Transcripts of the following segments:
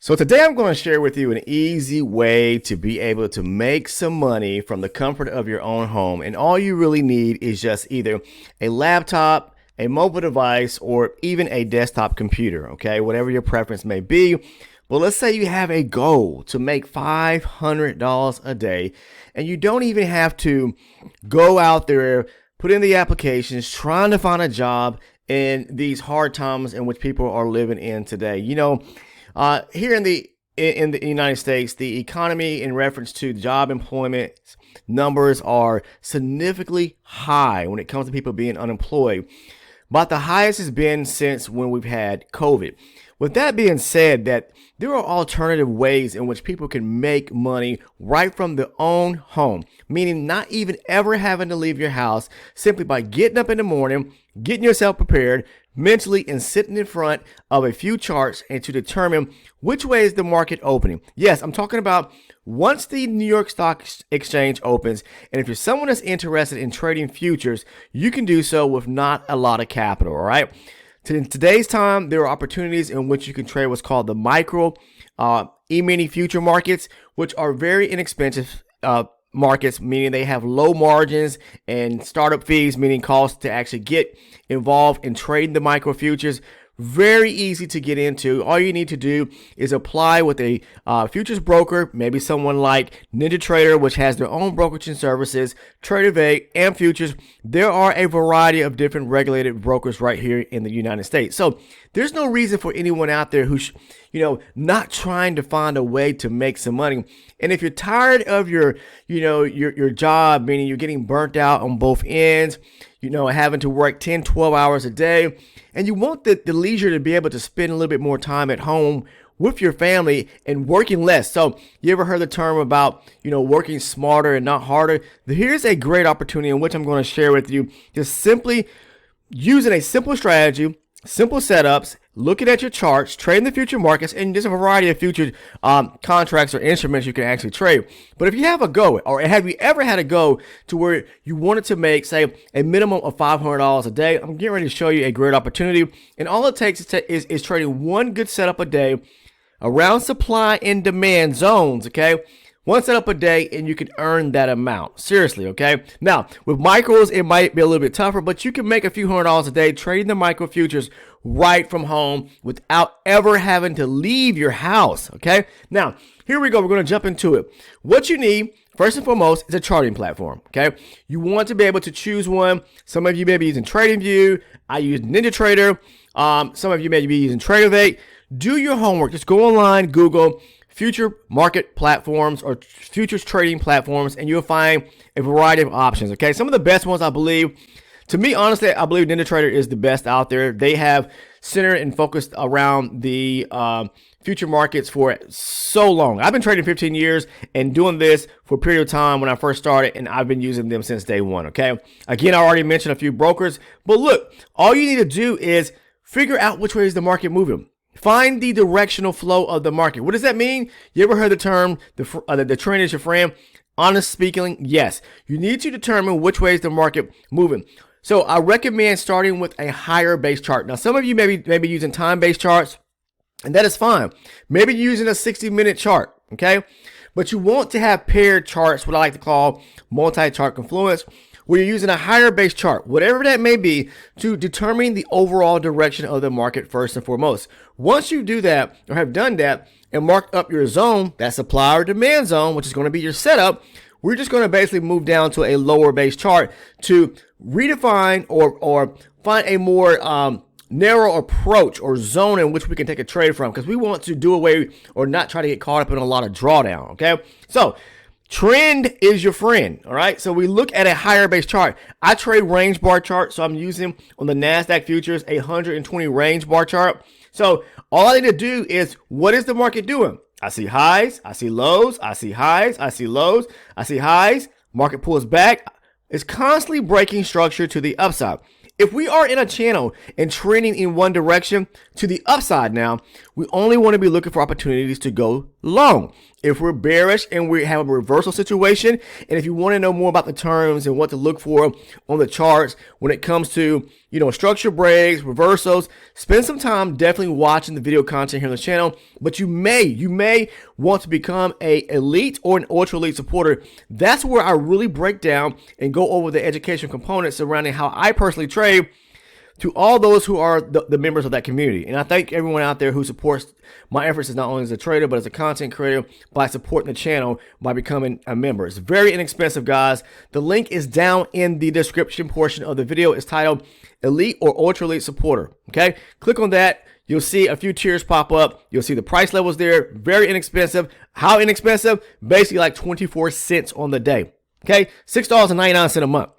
So today I'm going to share with you an easy way to be able to make some money from the comfort of your own home. And all you really need is just either a laptop, a mobile device, or even a desktop computer, okay? Whatever your preference may be. Well, let's say you have a goal to make $500 a day, and you don't even have to go out there, put in the applications, trying to find a job in these hard times in which people are living in today. Here in the United States, the economy in reference to job employment numbers are significantly high when it comes to people being unemployed. About the highest it's been since when we've had COVID. With that being said, that there are alternative ways in which people can make money right from their own home, meaning not even ever having to leave your house, simply by getting up in the morning, getting yourself prepared mentally and sitting in front of a few charts and to determine which way is the market opening. Yes, I'm talking about once the New York Stock Exchange opens, and if you're someone that's interested in trading futures, you can do so with not a lot of capital, all right? In today's time, there are opportunities in which you can trade what's called the micro E-mini future markets, which are very inexpensive markets, meaning they have low margins and startup fees, meaning costs to actually get involved in trading the micro futures. Very easy to get into. All you need to do is apply with a futures broker, maybe someone like NinjaTrader, which has their own brokerage and services, Tradeovate, and futures. There are a variety of different regulated brokers right here in the United States. So there's no reason for anyone out there who's, not trying to find a way to make some money. And if you're tired of your job, meaning you're getting burnt out on both ends, having to work 10, 12 hours a day, and you want the leisure to be able to spend a little bit more time at home with your family and working less. So you ever heard the term about, working smarter and not harder? Here's a great opportunity in which I'm going to share with you, just simply using a simple strategy, simple setups, looking at your charts, trading the future markets, and there's a variety of future contracts or instruments you can actually trade. But if you have a go, or have you ever had a go to where you wanted to make, say, a minimum of $500 a day, I'm getting ready to show you a great opportunity. And all it takes is trading one good setup a day around supply and demand zones, okay? One setup a day, and you can earn that amount. Seriously, okay? Now, with micros, it might be a little bit tougher, but you can make a few $100s a day trading the micro futures right from home without ever having to leave your house, okay? Now, here we go. We're going to jump into it. What you need, first and foremost, is a charting platform, okay? You want to be able to choose one. Some of you may be using TradingView. I use NinjaTrader. Some of you may be using Tradeovate. Do your homework. Just go online, Google future market platforms or futures trading platforms, and you'll find a variety of options, okay? Some of the best ones, I believe, to me, honestly, I believe NinjaTrader is the best out there. They have centered and focused around the future markets for so long. I've been trading 15 years and doing this for a period of time when I first started, and I've been using them since day one, okay? Again, I already mentioned a few brokers, but look, all you need to do is figure out which way is the market moving. Find the directional flow of the market. What does that mean? You ever heard the term, the trend is your friend? Honest speaking, yes. You need to determine which way is the market moving. So I recommend starting with a higher base chart. Now, some of you may be using time-based charts, and that is fine. Maybe you're using a 60-minute chart, okay? But you want to have paired charts, what I like to call multi-chart confluence, where you're using a higher base chart, whatever that may be, to determine the overall direction of the market first and foremost. Once you do that, or have done that, and marked up your zone, that supply or demand zone, which is going to be your setup, we're just going to basically move down to a lower base chart to redefine or find a more narrow approach or zone in which we can take a trade from, because we want to do away or not try to get caught up in a lot of drawdown, okay? So trend is your friend, all right? So we look at a higher base chart. I trade range bar chart, so I'm using on the NASDAQ futures a 120 range bar chart. So all I need to do is, what is the market doing? I see highs, I see lows, I see highs, I see lows, I see highs. Market pulls back. It's constantly breaking structure to the upside. If we are in a channel and trending in one direction to the upside now, we only want to be looking for opportunities to go long. If we're bearish and we have a reversal situation, and if you want to know more about the terms and what to look for on the charts when it comes to, structure breaks, reversals, spend some time definitely watching the video content here on the channel. But you may want to become a elite or an ultra elite supporter. That's where I really break down and go over the education components surrounding how I personally trade to all those who are the members of that community. And I thank everyone out there who supports my efforts as not only as a trader, but as a content creator by supporting the channel by becoming a member. It's very inexpensive, guys. The link is down in the description portion of the video. It's titled Elite or Ultra Elite Supporter. Okay, click on that. You'll see a few tiers pop up. You'll see the price levels there. Very inexpensive. How inexpensive? Basically like 24 cents on the day. Okay, $6.99 a month.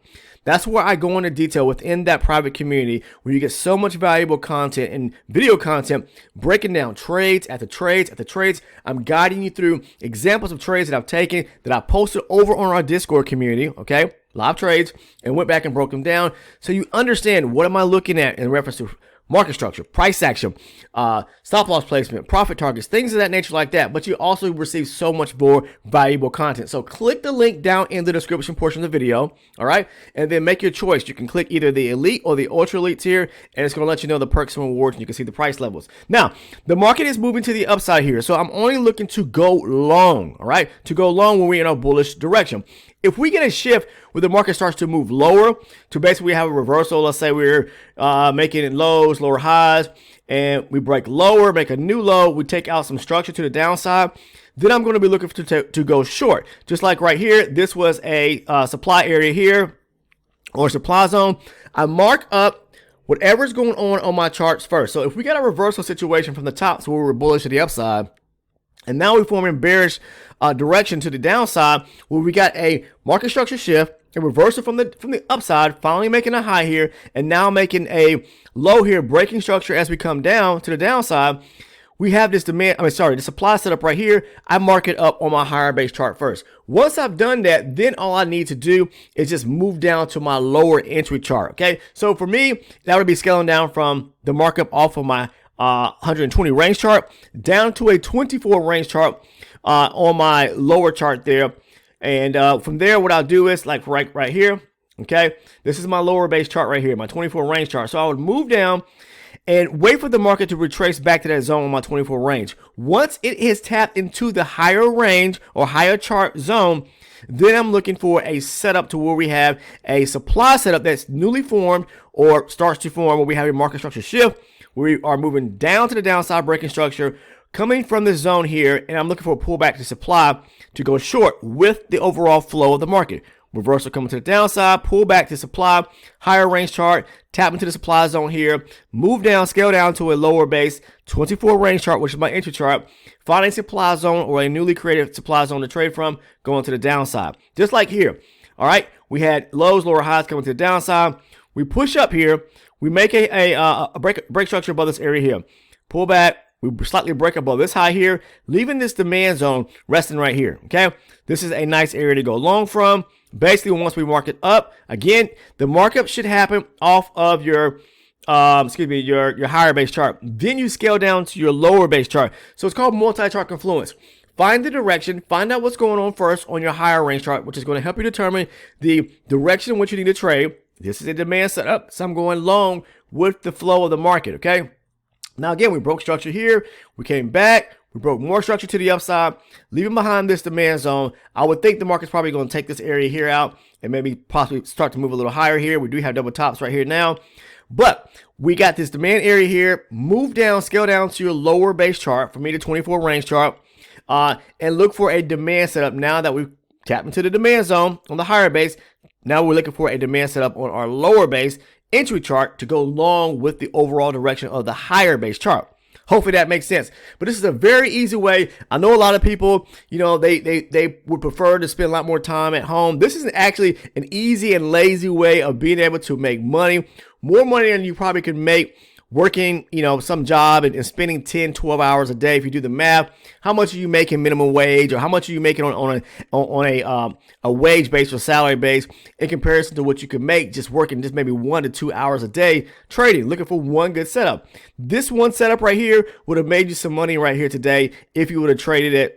That's where I go into detail within that private community where you get so much valuable content and video content, breaking down trades after trades after trades. I'm guiding you through examples of trades that I've taken that I posted over on our Discord community, okay? Live trades, and went back and broke them down so you understand what am I looking at in reference to market structure, price action, stop loss placement, profit targets, things of that nature like that. But you also receive so much more valuable content. So click the link down in the description portion of the video, all right? And then make your choice. You can click either the elite or the ultra elite tier, and it's going to let you know the perks and rewards, and you can see the price levels. Now, the market is moving to the upside here, so I'm only looking to go long, all right? To go long when we're in a bullish direction. If we get a shift where the market starts to move lower to basically have a reversal, let's say we're making lows, lower highs, and we break lower, make a new low, we take out some structure to the downside, then I'm going to be looking to go short. Just like right here, this was a supply area here or supply zone. I mark up whatever's going on my charts first. So if we got a reversal situation from the top, so we were bullish to the upside, and now we form a bearish direction to the downside where we got a market structure shift, a reversal from the upside, finally making a high here, and now making a low here, breaking structure as we come down to the downside. We have this the supply setup right here. I mark it up on my higher base chart first. Once I've done that, then all I need to do is just move down to my lower entry chart, okay? So for me, that would be scaling down from the markup off of my 120 range chart down to a 24 range chart on my lower chart there. And from there, what I'll do is like right here, okay? This is my lower base chart right here, my 24 range chart. So I would move down and wait for the market to retrace back to that zone on my 24 range. Once it is tapped into the higher range or higher chart zone, then I'm looking for a setup to where we have a supply setup that's newly formed or starts to form where we have a market structure shift. We are moving down to the downside, breaking structure, coming from this zone here, and I'm looking for a pullback to supply to go short with the overall flow of the market. Reversal coming to the downside, pull back to supply, higher range chart, tap into the supply zone here, move down, scale down to a lower base, 24 range chart, which is my entry chart, find a supply zone or a newly created supply zone to trade from, going to the downside. Just like here, all right? We had lows, lower highs coming to the downside. We push up here. We make a break structure above this area here. Pull back. We slightly break above this high here, leaving this demand zone resting right here, okay? This is a nice area to go long from. Basically, once we mark it up, again, the markup should happen off of your higher base chart. Then you scale down to your lower base chart. So it's called multi-chart confluence. Find the direction, find out what's going on first on your higher range chart, which is going to help you determine the direction in which you need to trade. This is a demand setup, so I'm going long with the flow of the market, okay? Now, again, we broke structure here. We came back. We broke more structure to the upside, leaving behind this demand zone. I would think the market's probably going to take this area here out and maybe possibly start to move a little higher here. We do have double tops right here now. But we got this demand area here. Move down, scale down to your lower base chart, for me the 24 range chart, and look for a demand setup now that we've tapped into the demand zone on the higher base. Now we're looking for a demand setup on our lower base entry chart to go long with the overall direction of the higher base chart. Hopefully that makes sense. But this is a very easy way. I know a lot of people, they would prefer to spend a lot more time at home. This is actually an easy and lazy way of being able to make money, more money than you probably could make working, some job and spending 10, 12 hours a day. If you do the math, how much are you making minimum wage, or how much are you making on a wage base or salary base in comparison to what you could make just working just maybe 1 to 2 hours a day trading, looking for one good setup. This one setup right here would have made you some money right here today if you would have traded it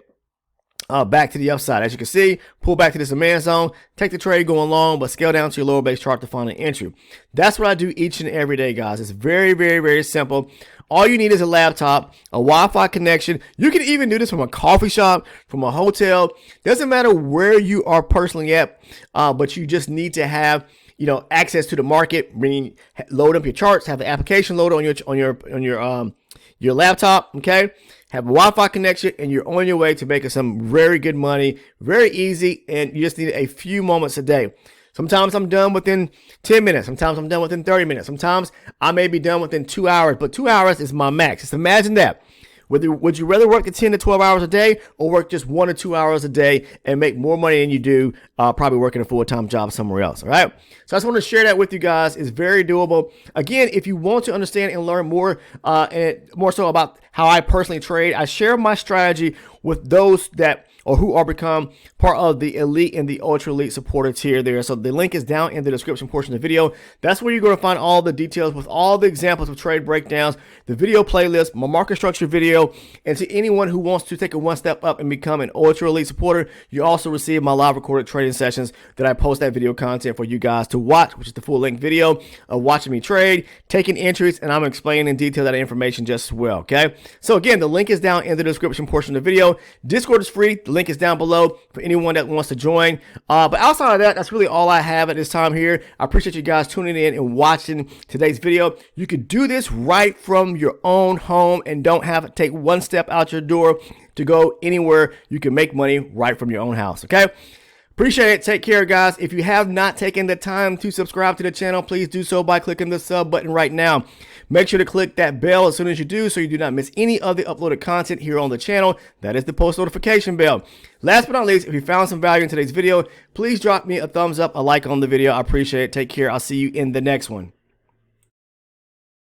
back to the upside. As you can see, pull back to this demand zone, take the trade going long, but scale down to your lower base chart to find an entry. That's what I do each and every day, guys. It's very, very, very simple. All you need is a laptop, a Wi-Fi connection. You can even do this from a coffee shop, from a hotel. Doesn't matter where you are personally at, but you just need to have access to the market. Load up your charts, have the application loaded on your laptop. Okay. Have a Wi-Fi connection, and you're on your way to making some very good money, very easy, and you just need a few moments a day. Sometimes I'm done within 10 minutes. Sometimes I'm done within 30 minutes. Sometimes I may be done within 2 hours, but 2 hours is my max. Just imagine that. Would you rather work the 10 to 12 hours a day, or work just 1 to 2 hours a day and make more money than you do probably working a full-time job somewhere else? All right. So I just want to share that with you guys. It's very doable. Again, if you want to understand and learn more and more so about how I personally trade, I share my strategy with those that or who are become part of the elite and the ultra elite supporter tier there. So the link is down in the description portion of the video. That's where you're going to find all the details with all the examples of trade breakdowns, the video playlist, my market structure video, and to anyone who wants to take it one step up and become an ultra elite supporter, you also receive my live recorded trading sessions that I post that video content for you guys to watch, which is the full length video of watching me trade, taking entries, and I'm explaining in detail that information just as well. Okay. So again, the link is down in the description portion of the video. Discord is free. The link is down below for anyone that wants to join. But outside of that, that's really all I have at this time here. I appreciate you guys tuning in and watching today's video. You can do this right from your own home and don't have to take one step out your door to go anywhere. You can make money right from your own house. Okay. Appreciate it. Take care, guys. If you have not taken the time to subscribe to the channel, please do so by clicking the sub button right now. Make sure to click that bell as soon as you do so you do not miss any of the uploaded content here on the channel. That is the post notification bell. Last but not least, if you found some value in today's video, please drop me a thumbs up, a like on the video. I appreciate it. Take care. I'll see you in the next one.